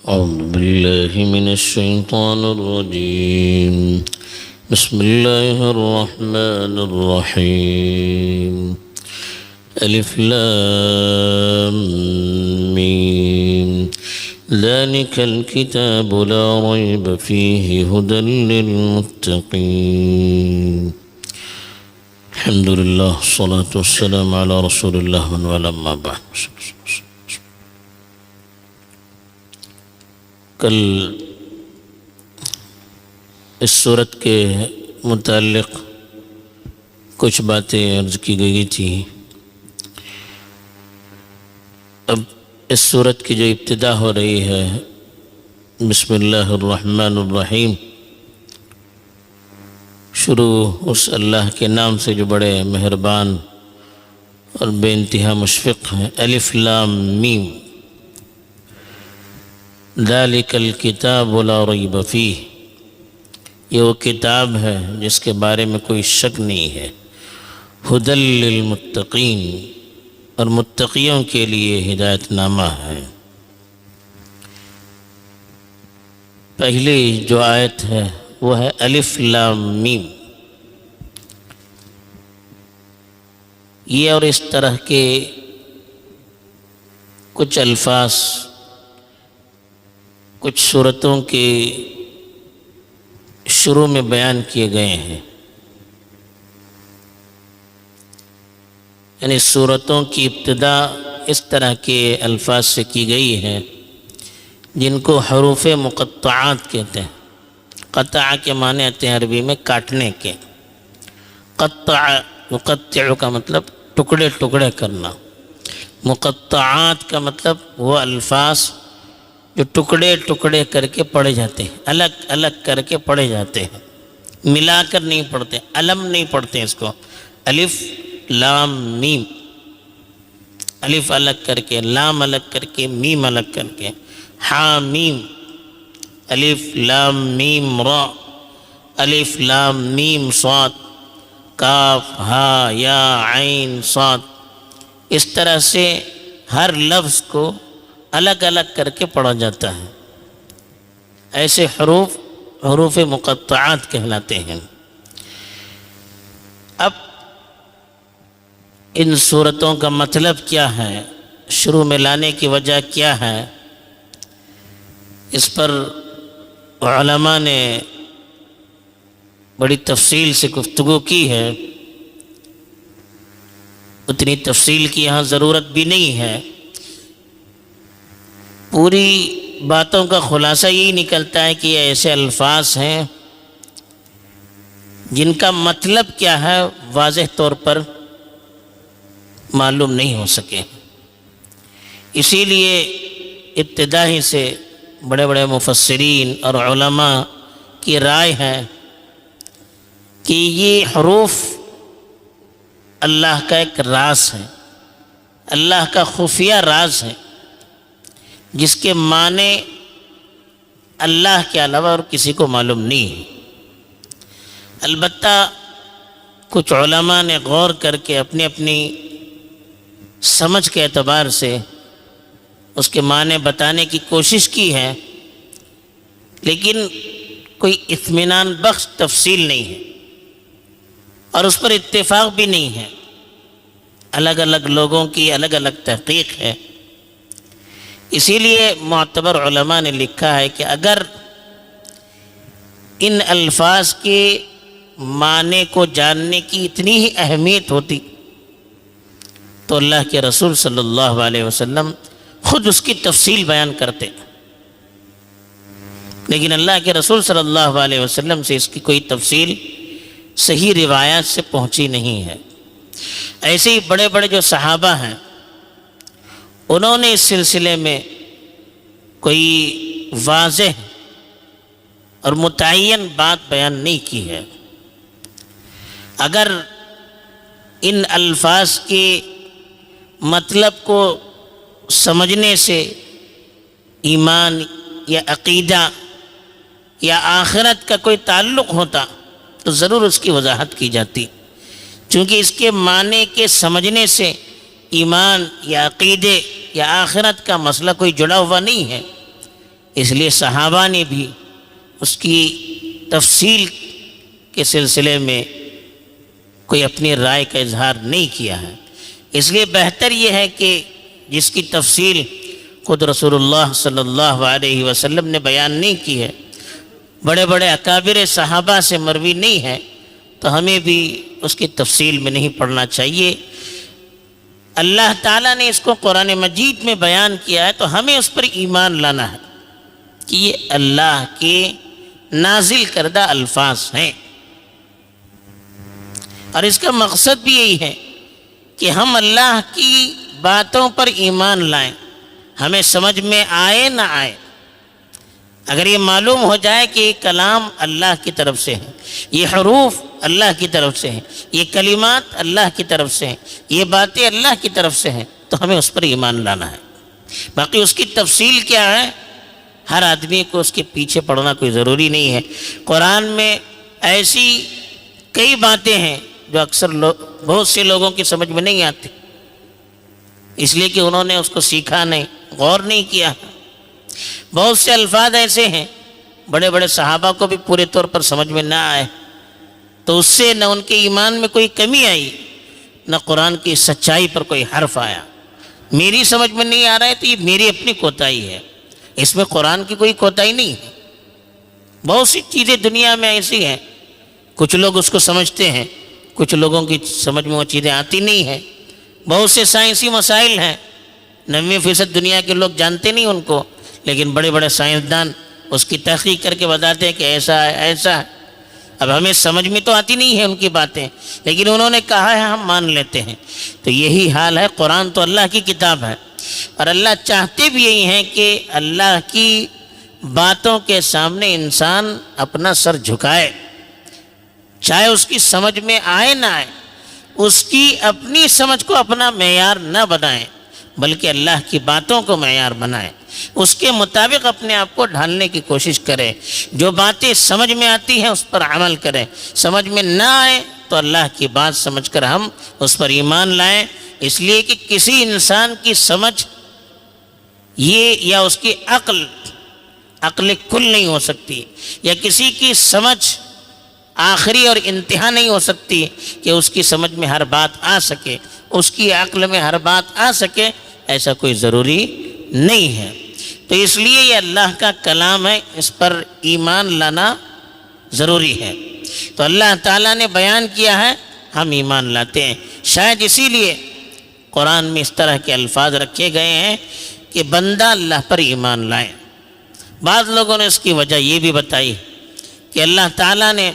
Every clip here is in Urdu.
أعوذ بالله من الشيطان الرجيم. بسم الله الرحمن الرحيم. ألف لام ميم. ذلك الكتاب لا ريب فيه هدى للمتقين. الحمد لله والصلاة والسلام على رسول الله من والاه أما بعد. کل اس صورت کے متعلق کچھ باتیں عرض کی گئی تھی. اب اس صورت کی جو ابتدا ہو رہی ہے بسم اللہ الرحمن الرحیم، شروع اس اللہ کے نام سے جو بڑے مہربان اور بے انتہا مشفق ہیں. الف لام میم. ذالک الکتاب لا ریب فیہ، یہ وہ کتاب ہے جس کے بارے میں کوئی شک نہیں ہے. ھدی للمتقین، اور متقیوں کے لیے ہدایت نامہ ہے. پہلی جو آیت ہے وہ ہے الف لام میم. یہ اور اس طرح کے کچھ الفاظ کچھ صورتوں کے شروع میں بیان کیے گئے ہیں. یعنی صورتوں کی ابتدا اس طرح کے الفاظ سے کی گئی ہے جن کو حروف مقطعات کہتے ہیں. قطع کے معنی آتے ہیں عربی میں کاٹنے کے. قطع مقطع کا مطلب ٹکڑے ٹکڑے کرنا. مقطعات کا مطلب وہ الفاظ جو ٹکڑے ٹکڑے کر کے پڑھے جاتے ہیں، الگ الگ کر کے پڑھے جاتے ہیں، ملا کر نہیں پڑھتے، علم نہیں پڑھتے اس کو. الف لام میم، الف الگ کر کے، لام الگ کر کے، میم الگ کر کے. حامیم، الف لام میم را، الف لام میم صاد، کاف ہا یا عین صاد. اس طرح سے ہر لفظ کو الگ الگ کر کے پڑھا جاتا ہے. ایسے حروف مقطعات کہلاتے ہیں. اب ان صورتوں کا مطلب کیا ہے، شروع میں لانے کی وجہ کیا ہے، اس پر علماء نے بڑی تفصیل سے گفتگو کی ہے. اتنی تفصیل کی یہاں ضرورت بھی نہیں ہے. پوری باتوں کا خلاصہ یہی نکلتا ہے کہ یہ ایسے الفاظ ہیں جن کا مطلب کیا ہے واضح طور پر معلوم نہیں ہو سکے. اسی لیے ابتدا ہی سے بڑے بڑے مفسرین اور علماء کی رائے ہے کہ یہ حروف اللہ کا ایک راز ہے، اللہ کا خفیہ راز ہے، جس کے معنی اللہ کے علاوہ اور کسی کو معلوم نہیں ہے. البتہ کچھ علماء نے غور کر کے اپنی اپنی سمجھ کے اعتبار سے اس کے معنی بتانے کی کوشش کی ہے، لیکن کوئی اطمینان بخش تفصیل نہیں ہے اور اس پر اتفاق بھی نہیں ہے. الگ الگ لوگوں کی الگ الگ تحقیق ہے. اسی لیے معتبر علماء نے لکھا ہے کہ اگر ان الفاظ کے معنی کو جاننے کی اتنی ہی اہمیت ہوتی تو اللہ کے رسول صلی اللہ علیہ وسلم خود اس کی تفصیل بیان کرتے. لیکن اللہ کے رسول صلی اللہ علیہ وسلم سے اس کی کوئی تفصیل صحیح روایات سے پہنچی نہیں ہے. ایسے ہی بڑے بڑے جو صحابہ ہیں انہوں نے اس سلسلے میں کوئی واضح اور متعین بات بیان نہیں کی ہے. اگر ان الفاظ کے مطلب کو سمجھنے سے ایمان یا عقیدہ یا آخرت کا کوئی تعلق ہوتا تو ضرور اس کی وضاحت کی جاتی. چونکہ اس کے معنی کے سمجھنے سے ایمان یا عقیدے یا آخرت کا مسئلہ کوئی جڑا ہوا نہیں ہے. اس لیے صحابہ نے بھی اس کی تفصیل کے سلسلے میں کوئی اپنی رائے کا اظہار نہیں کیا ہے۔ اس لیے بہتر یہ ہے کہ جس کی تفصیل خود رسول اللہ صلی اللہ علیہ وسلم نے بیان نہیں کی ہے، بڑے بڑے اکابر صحابہ سے مروی نہیں ہے، تو ہمیں بھی اس کی تفصیل میں نہیں پڑھنا چاہیے۔ اللہ تعالیٰ نے اس کو قرآن مجید میں بیان کیا ہے تو ہمیں اس پر ایمان لانا ہے کہ یہ اللہ کے نازل کردہ الفاظ ہیں، اور اس کا مقصد بھی یہی ہے کہ ہم اللہ کی باتوں پر ایمان لائیں، ہمیں سمجھ میں آئے نہ آئے۔ اگر یہ معلوم ہو جائے کہ یہ کلام اللہ کی طرف سے ہے، یہ حروف اللہ کی طرف سے ہیں، یہ کلمات اللہ کی طرف سے ہیں، یہ باتیں اللہ کی طرف سے ہیں، تو ہمیں اس پر ایمان لانا ہے۔ باقی اس کی تفصیل کیا ہے، ہر آدمی کو اس کے پیچھے پڑنا کوئی ضروری نہیں ہے۔ قرآن میں ایسی کئی باتیں ہیں جو اکثر بہت سے لوگوں کی سمجھ میں نہیں آتی، اس لیے کہ انہوں نے اس کو سیکھا نہیں، غور نہیں کیا۔ بہت سے الفاظ ایسے ہیں بڑے بڑے صحابہ کو بھی پورے طور پر سمجھ میں نہ آئے، تو اس سے نہ ان کے ایمان میں کوئی کمی آئی، نہ قرآن کی سچائی پر کوئی حرف آیا۔ میری سمجھ میں نہیں آ رہا ہے تو یہ میری اپنی کوتاہی ہے، اس میں قرآن کی کوئی کوتاہی نہیں ہے۔ بہت سی چیزیں دنیا میں ایسی ہیں، کچھ لوگ اس کو سمجھتے ہیں، کچھ لوگوں کی سمجھ میں وہ چیزیں آتی نہیں ہیں۔ بہت سے سائنسی مسائل ہیں، 90% دنیا کے لوگ جانتے نہیں ان کو، لیکن بڑے بڑے سائنسدان اس کی تحقیق کر کے بتاتے ہیں کہ ایسا ہے ایسا ہے۔ اب ہمیں سمجھ میں تو آتی نہیں ہے ان کی باتیں، لیکن انہوں نے کہا ہے ہم مان لیتے ہیں۔ تو یہی حال ہے، قرآن تو اللہ کی کتاب ہے، اور اللہ چاہتے بھی یہی ہیں کہ اللہ کی باتوں کے سامنے انسان اپنا سر جھکائے، چاہے اس کی سمجھ میں آئے نہ آئے، اس کی اپنی سمجھ کو اپنا معیار نہ بنائیں، بلکہ اللہ کی باتوں کو معیار بنائیں، اس کے مطابق اپنے آپ کو ڈھالنے کی کوشش کریں۔ جو باتیں سمجھ میں آتی ہیں اس پر عمل کریں، سمجھ میں نہ آئے تو اللہ کی بات سمجھ کر ہم اس پر ایمان لائیں۔ اس لیے کہ کسی انسان کی سمجھ یہ یا اس کی عقل کل نہیں ہو سکتی، یا کسی کی سمجھ آخری اور انتہا نہیں ہو سکتی کہ اس کی سمجھ میں ہر بات آ سکے، اس کی عقل میں ہر بات آ سکے، ایسا کوئی ضروری نہیں ہے۔ تو اس لیے یہ اللہ کا کلام ہے، اس پر ایمان لانا ضروری ہے۔ تو اللہ تعالیٰ نے بیان کیا ہے، ہم ایمان لاتے ہیں۔ شاید اسی لیے قرآن میں اس طرح کے الفاظ رکھے گئے ہیں کہ بندہ اللہ پر ایمان لائے۔ بعض لوگوں نے اس کی وجہ یہ بھی بتائی کہ اللہ تعالیٰ نے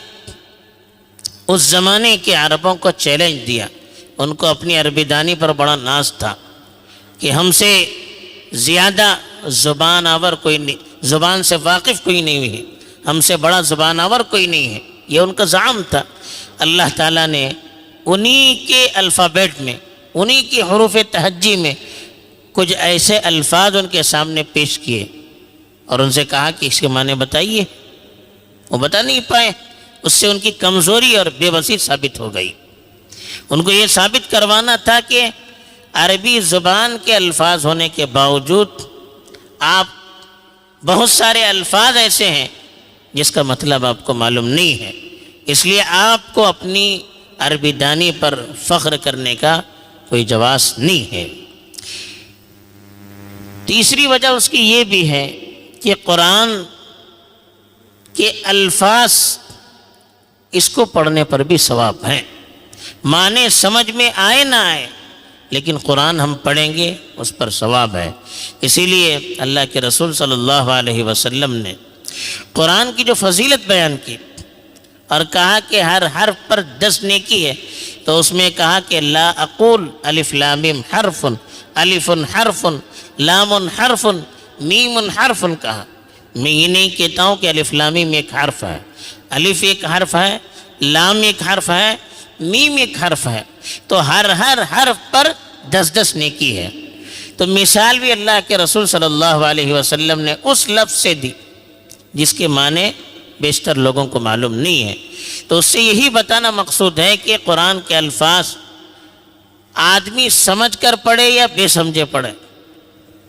اس زمانے کے عربوں کو چیلنج دیا، ان کو اپنی عربی دانی پر بڑا ناز تھا کہ ہم سے زیادہ زبان آور کوئی نہیں، زبان سے واقف کوئی نہیں ہے، ہم سے بڑا زبان آور کوئی نہیں ہے، یہ ان کا زعم تھا۔ اللہ تعالیٰ نے انہی کے الفابیٹ میں، انہی کی حروف تہجی میں کچھ ایسے الفاظ ان کے سامنے پیش کیے اور ان سے کہا کہ اس کے معنی بتائیے۔ وہ بتا نہیں پائے، اس سے ان کی کمزوری اور بے بسی ثابت ہو گئی۔ ان کو یہ ثابت کروانا تھا کہ عربی زبان کے الفاظ ہونے کے باوجود آپ بہت سارے الفاظ ایسے ہیں جس کا مطلب آپ کو معلوم نہیں ہے، اس لیے آپ کو اپنی عربی دانی پر فخر کرنے کا کوئی جواز نہیں ہے۔ تیسری وجہ اس کی یہ بھی ہے کہ قرآن کے الفاظ اس کو پڑھنے پر بھی ثواب ہیں، معنی سمجھ میں آئے نہ آئے، لیکن قرآن ہم پڑھیں گے اس پر ثواب ہے۔ اسی لیے اللہ کے رسول صلی اللہ علیہ وسلم نے قرآن کی جو فضیلت بیان کی اور کہا کہ ہر حرف پر 10 نیکی ہے، تو اس میں کہا کہ لا اقول الف لام میم حرف، الف حرف، لام حرف، میم حرف کہا۔ میں یہ نہیں کہتا ہوں کہ الف لام میم ایک حرف ہے، الف ایک حرف ہے، لام ایک حرف ہے، میم ایک حرف ہے، تو ہر حرف پر 10 نیکی ہے۔ تو مثال بھی اللہ کے رسول صلی اللہ علیہ وسلم نے اس لفظ سے دی جس کے معنی بیشتر لوگوں کو معلوم نہیں ہے۔ تو اس سے یہی بتانا مقصود ہے کہ قرآن کے الفاظ آدمی سمجھ کر پڑھے یا بے سمجھے پڑھے،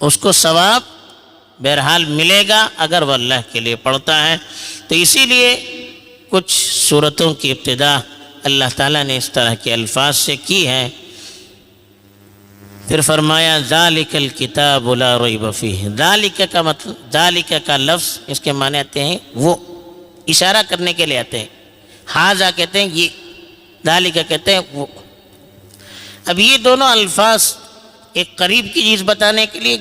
اس کو ثواب بہرحال ملے گا اگر وہ اللہ کے لیے پڑھتا ہے۔ تو اسی لیے کچھ صورتوں کی ابتدا اللہ تعالیٰ نے اس طرح کے الفاظ سے کی ہے۔ پھر فرمایا ذالک الکتاب لا ریب فیہ، ذالک کا مطلب، ذالک کا لفظ اس کے معنی آتے ہیں وہ، اشارہ کرنے کے لیے آتے ہیں۔ ھذا کہتے ہیں یہ، ذالک کہتے ہیں وہ۔ اب یہ دونوں الفاظ ایک قریب کی چیز بتانے کے لیے،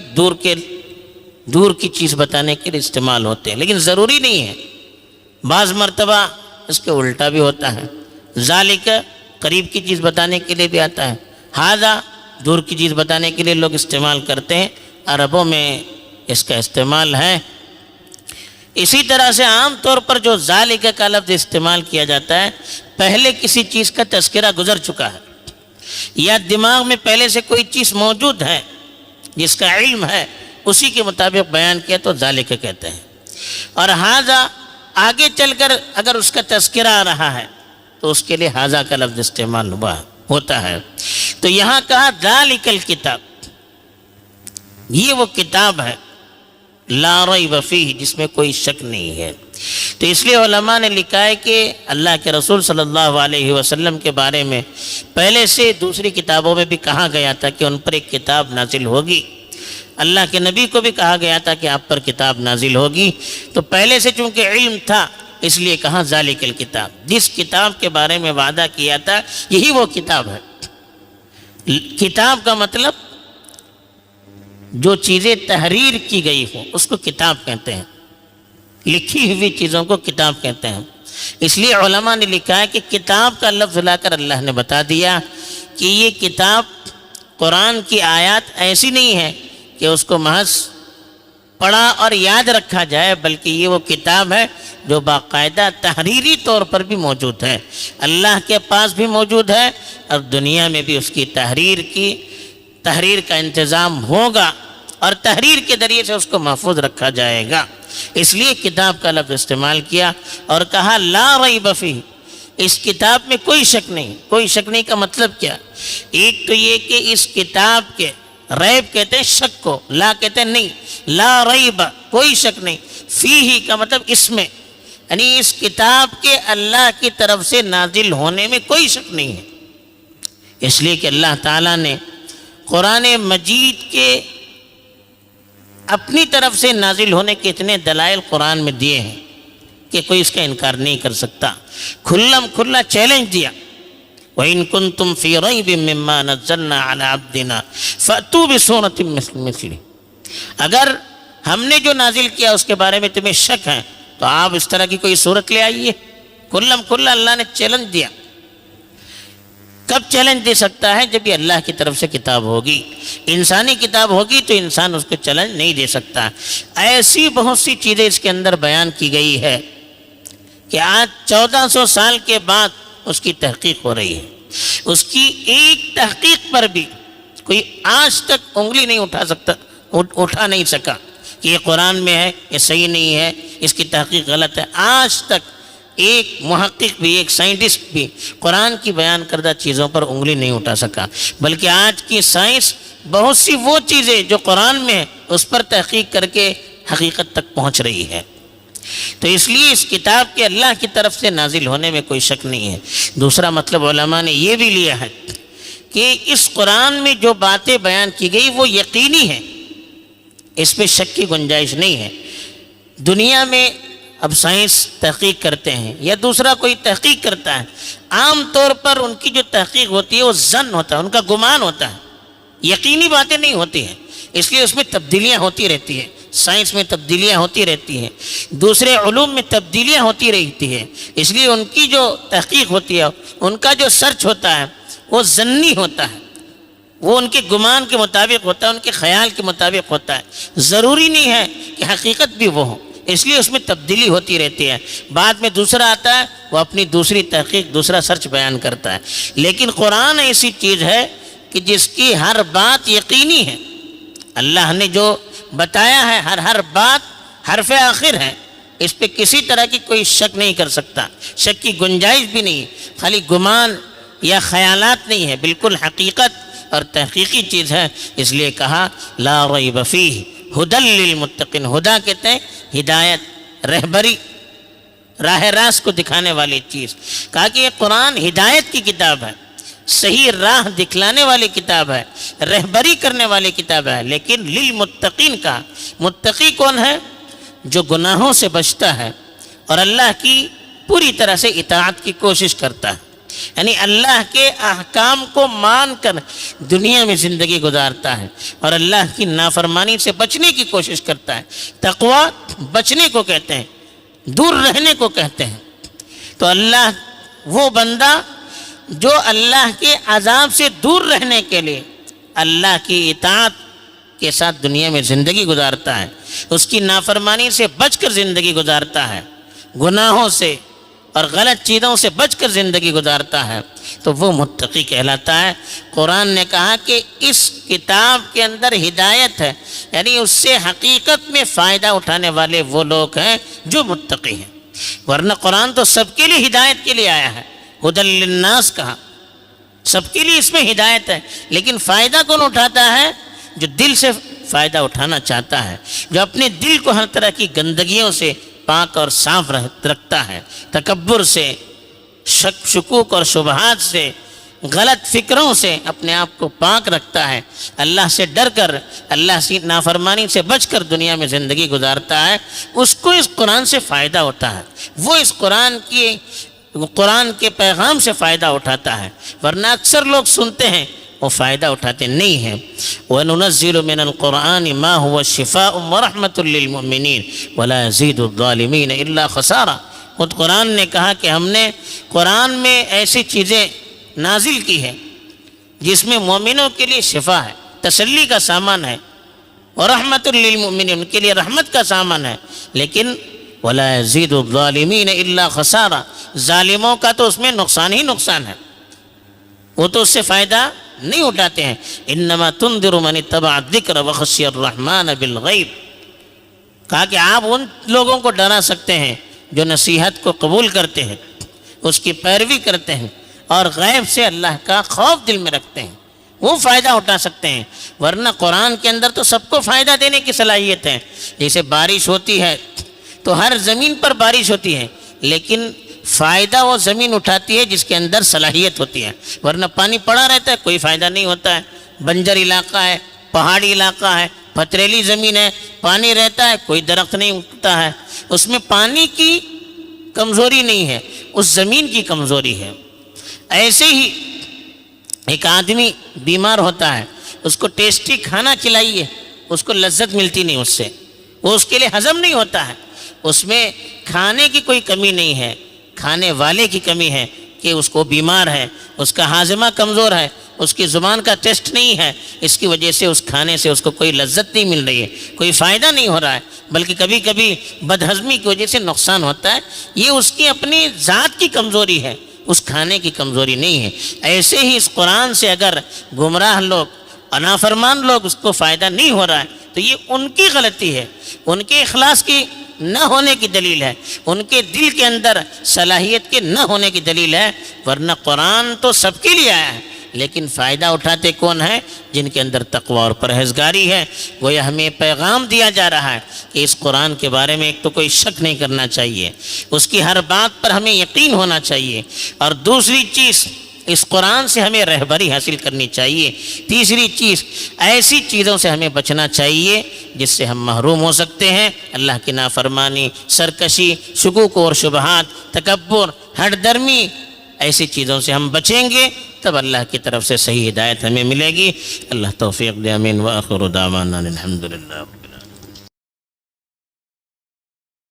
دور کی چیز بتانے کے لیے استعمال ہوتے ہیں، لیکن ضروری نہیں ہے۔ بعض مرتبہ اس کے الٹا بھی ہوتا ہے، ذالک قریب کی چیز بتانے کے لیے بھی آتا ہے، ھذا دور کی چیز بتانے کے لیے لوگ استعمال کرتے ہیں، عربوں میں اس کا استعمال ہے۔ اسی طرح سے عام طور پر جو ذالک کا لفظ استعمال کیا جاتا ہے، پہلے کسی چیز کا تذکرہ گزر چکا ہے یا دماغ میں پہلے سے کوئی چیز موجود ہے جس کا علم ہے، اسی کے مطابق بیان کیا تو ذالک کہتے ہیں۔ اور ھذا آگے چل کر اگر اس کا تذکرہ آ رہا ہے تو اس کے لیے ھذا کا لفظ استعمال ہوتا ہے۔ تو یہاں کہا ذالک الکتاب، یہ وہ کتاب ہے لا ریب فیہ، جس میں کوئی شک نہیں ہے۔ تو اس لیے علماء نے لکھا ہے کہ اللہ کے رسول صلی اللہ علیہ وسلم کے بارے میں پہلے سے دوسری کتابوں میں بھی کہا گیا تھا کہ ان پر ایک کتاب نازل ہوگی، اللہ کے نبی کو بھی کہا گیا تھا کہ آپ پر کتاب نازل ہوگی۔ تو پہلے سے چونکہ علم تھا اس لیے کہا ذالک الکتاب، جس کتاب کے بارے میں وعدہ کیا تھا یہی وہ کتاب ہے۔ کتاب کا مطلب جو چیزیں تحریر کی گئی ہوں اس کو کتاب کہتے ہیں، لکھی ہوئی چیزوں کو کتاب کہتے ہیں۔ اس لیے علماء نے لکھا ہے کہ کتاب کا لفظ لا کر اللہ نے بتا دیا کہ یہ کتاب قرآن کی آیات ایسی نہیں ہے کہ اس کو محض پڑھا اور یاد رکھا جائے، بلکہ یہ وہ کتاب ہے جو باقاعدہ تحریری طور پر بھی موجود ہے، اللہ کے پاس بھی موجود ہے اور دنیا میں بھی اس کی تحریر کا انتظام ہوگا اور تحریر کے ذریعے سے اس کو محفوظ رکھا جائے گا۔ اس لیے کتاب کا لفظ استعمال کیا اور کہا لا ریب فیہ، اس کتاب میں کوئی شک نہیں۔ کوئی شک نہیں کا مطلب کیا؟ ایک تو یہ کہ اس کتاب کے، ریب کہتے ہیں شک کو، لا کہتے ہیں نہیں، لا ریب کوئی شک نہیں، فیہ کا مطلب اس میں، یعنی اس کتاب کے اللہ کی طرف سے نازل ہونے میں کوئی شک نہیں ہے۔ اس لیے کہ اللہ تعالیٰ نے قرآن مجید کے اپنی طرف سے نازل ہونے کے اتنے دلائل قرآن میں دیے ہیں کہ کوئی اس کا انکار نہیں کر سکتا۔ کھلم کھلا چیلنج دیا، وَإِن كُنتُمْ فِي رَيْبٍ مِّمَّا نَزَّلْنَا عَلَىٰ عَبْدِنَا فَأْتُوا بِسُورَةٍ مِّن مِّثْلِهِ، اگر ہم نے جو نازل کیا اس کے بارے میں تمہیں شک ہے تو آپ اس طرح کی کوئی صورت لے آئیے۔ کھلم کھلا اللہ نے چیلنج دیا۔ کب چیلنج دے سکتا ہے؟ جب یہ اللہ کی طرف سے کتاب ہوگی۔ انسانی کتاب ہوگی تو انسان اس کو چیلنج نہیں دے سکتا۔ ایسی بہت سی چیزیں اس کے اندر بیان کی گئی ہے کہ آج 1400 سال کے بعد اس کی تحقیق ہو رہی ہے۔ اس کی ایک تحقیق پر بھی کوئی آج تک انگلی نہیں اٹھا نہیں سکا کہ یہ قرآن میں ہے، یہ صحیح نہیں ہے، اس کی تحقیق غلط ہے۔ آج تک ایک محقق بھی، ایک سائنٹسٹ بھی قرآن کی بیان کردہ چیزوں پر انگلی نہیں اٹھا سکا، بلکہ آج کی سائنس بہت سی وہ چیزیں جو قرآن میں ہیں اس پر تحقیق کر کے حقیقت تک پہنچ رہی ہے۔ تو اس لیے اس کتاب کے اللہ کی طرف سے نازل ہونے میں کوئی شک نہیں ہے۔ دوسرا مطلب علماء نے یہ بھی لیا ہے کہ اس قرآن میں جو باتیں بیان کی گئی وہ یقینی ہیں، اس میں شک کی گنجائش نہیں ہے۔ دنیا میں اب سائنس تحقیق کرتے ہیں یا دوسرا کوئی تحقیق کرتا ہے، عام طور پر ان کی جو تحقیق ہوتی ہے وہ ظن ہوتا ہے، ان کا گمان ہوتا ہے، یقینی باتیں نہیں ہوتی ہیں۔ اس لیے اس میں تبدیلیاں ہوتی رہتی ہیں، سائنس میں تبدیلیاں ہوتی رہتی ہیں، دوسرے علوم میں تبدیلیاں ہوتی رہتی ہیں۔ اس لیے ان کی جو تحقیق ہوتی ہے، ان کا جو سرچ ہوتا ہے وہ ظنی ہوتا ہے، وہ ان کے گمان کے مطابق ہوتا ہے، ان کے خیال کے مطابق ہوتا ہے، ضروری نہیں ہے کہ حقیقت بھی وہ ہو۔ اس لیے اس میں تبدیلی ہوتی رہتی ہے، بعد میں دوسرا آتا ہے وہ اپنی دوسری تحقیق، دوسرا سرچ بیان کرتا ہے۔ لیکن قرآن ایسی چیز ہے کہ جس کی ہر بات یقینی ہے، اللہ نے جو بتایا ہے ہر بات حرف آخر ہے، اس پہ کسی طرح کی کوئی شک نہیں کر سکتا، شک کی گنجائش بھی نہیں، خالی گمان یا خیالات نہیں ہے، بالکل حقیقت اور تحقیقی چیز ہے۔ اس لیے کہا لا ریب فیہ، ہدی للمتقین، ہدا کہتے ہیں ہدایت، رہبری، راہ راست کو دکھانے والی چیز. کہا کہ یہ قرآن ہدایت کی کتاب ہے، صحیح راہ دکھلانے والی کتاب ہے، رہبری کرنے والی کتاب ہے. لیکن للمتقین کا، متقی کون ہے؟ جو گناہوں سے بچتا ہے اور اللہ کی پوری طرح سے اطاعت کی کوشش کرتا ہے، یعنی اللہ کے احکام کو مان کر دنیا میں زندگی گزارتا ہے اور اللہ کی نافرمانی سے بچنے کی کوشش کرتا ہے. تقویٰ بچنے کو کہتے ہیں، دور رہنے کو کہتے ہیں. تو اللہ وہ بندہ جو اللہ کے عذاب سے دور رہنے کے لیے اللہ کی اطاعت کے ساتھ دنیا میں زندگی گزارتا ہے، اس کی نافرمانی سے بچ کر زندگی گزارتا ہے، گناہوں سے اور غلط چیزوں سے بچ کر زندگی گزارتا ہے، تو وہ متقی کہلاتا ہے. قرآن نے کہا کہ اس کتاب کے اندر ہدایت ہے، یعنی اس سے حقیقت میں فائدہ اٹھانے والے وہ لوگ ہیں جو متقی ہیں. ورنہ قرآن تو سب کے لیے ہدایت کے لیے آیا ہے، ہدی للناس کہا، سب کے لیے اس میں ہدایت ہے. لیکن فائدہ کون اٹھاتا ہے؟ جو دل سے فائدہ اٹھانا چاہتا ہے، جو اپنے دل کو ہر طرح کی گندگیوں سے پاک اور صاف رکھتا ہے، تکبر سے، شک شکوک اور شبہات سے، غلط فکروں سے اپنے آپ کو پاک رکھتا ہے، اللہ سے ڈر کر، اللہ سے نافرمانی سے بچ کر دنیا میں زندگی گزارتا ہے، اس کو اس قرآن سے فائدہ ہوتا ہے، وہ اس قرآن کے پیغام سے فائدہ اٹھاتا ہے. ورنہ اکثر لوگ سنتے ہیں وہ فائدہ اٹھاتے نہیں ہیں. وَنُنَزِّلُ مِنَ الْقُرْآنِ مَا هُوَ شِفَاءٌ وَرَحْمَةٌ لِّلْمُؤْمِنِينَ وَلَا يَزِيدُ الظَّالِمِينَ إِلَّا خَسَارًا. خود قرآن نے کہا کہ ہم نے قرآن میں ایسی چیزیں نازل کی ہیں جس میں مومنوں کے لیے شفا ہے، تسلی کا سامان ہے، وَرَحْمَةٌ لِّلْمُؤْمِنِينَ ان کے لیے رحمت کا سامان ہے. لیکن وَلَا يَزِيدُ الظَّالِمِينَ إِلَّا خَسَارًا، ظالموں کا تو اس میں نقصان ہی نقصان ہے، وہ تو اس سے فائدہ نہیں اٹھاتے ہیں. انما تنذر من اتبع الذکر وخشی الرحمن بالغیب. کہا کہ آپ ان لوگوں کو ڈرا سکتے ہیں جو نصیحت کو قبول کرتے ہیں، اس کی پیروی کرتے ہیں اور غیب سے اللہ کا خوف دل میں رکھتے ہیں، وہ فائدہ اٹھا سکتے ہیں. ورنہ قرآن کے اندر تو سب کو فائدہ دینے کی صلاحیت ہے. جیسے بارش ہوتی ہے تو ہر زمین پر بارش ہوتی ہے، لیکن فائدہ وہ زمین اٹھاتی ہے جس کے اندر صلاحیت ہوتی ہے. ورنہ پانی پڑا رہتا ہے کوئی فائدہ نہیں ہوتا ہے. بنجر علاقہ ہے، پہاڑی علاقہ ہے، پتریلی زمین ہے، پانی رہتا ہے کوئی درخت نہیں اگتا ہے. اس میں پانی کی کمزوری نہیں ہے، اس زمین کی کمزوری ہے. ایسے ہی ایک آدمی بیمار ہوتا ہے، اس کو ٹیسٹی کھانا کھلائیے، اس کو لذت ملتی نہیں، اس سے وہ اس کے لیے ہضم نہیں ہوتا ہے. اس میں کھانے کی کوئی کمی نہیں ہے، کھانے والے کی کمی ہے کہ اس کو بیمار ہے، اس کا ہاضمہ کمزور ہے، اس کی زبان کا ٹیسٹ نہیں ہے، اس کی وجہ سے اس کھانے سے اس کو کوئی لذت نہیں مل رہی ہے، کوئی فائدہ نہیں ہو رہا ہے، بلکہ کبھی کبھی بدہضمی کی وجہ سے نقصان ہوتا ہے. یہ اس کی اپنی ذات کی کمزوری ہے، اس کھانے کی کمزوری نہیں ہے. ایسے ہی اس قرآن سے اگر گمراہ لوگ، نافرمان لوگ اس کو فائدہ نہیں ہو رہا ہے تو یہ ان کی غلطی ہے، ان کے اخلاص کی نہ ہونے کی دلیل ہے، ان کے دل کے اندر صلاحیت کے نہ ہونے کی دلیل ہے. ورنہ قرآن تو سب کے لیے آیا ہے، لیکن فائدہ اٹھاتے کون ہیں؟ جن کے اندر تقوی اور پرہیزگاری ہے. گویا ہمیں پیغام دیا جا رہا ہے کہ اس قرآن کے بارے میں ایک تو کوئی شک نہیں کرنا چاہیے، اس کی ہر بات پر ہمیں یقین ہونا چاہیے، اور دوسری چیز اس قرآن سے ہمیں رہبری حاصل کرنی چاہیے. تیسری چیز ایسی چیزوں سے ہمیں بچنا چاہیے جس سے ہم محروم ہو سکتے ہیں. اللہ کی نافرمانی، سرکشی، شکوک اور شبہات، تکبر، ہٹ درمی، ایسی چیزوں سے ہم بچیں گے تب اللہ کی طرف سے صحیح ہدایت ہمیں ملے گی. اللہ توفیق دے. آمین. وآخر دعوانا الحمدللہ.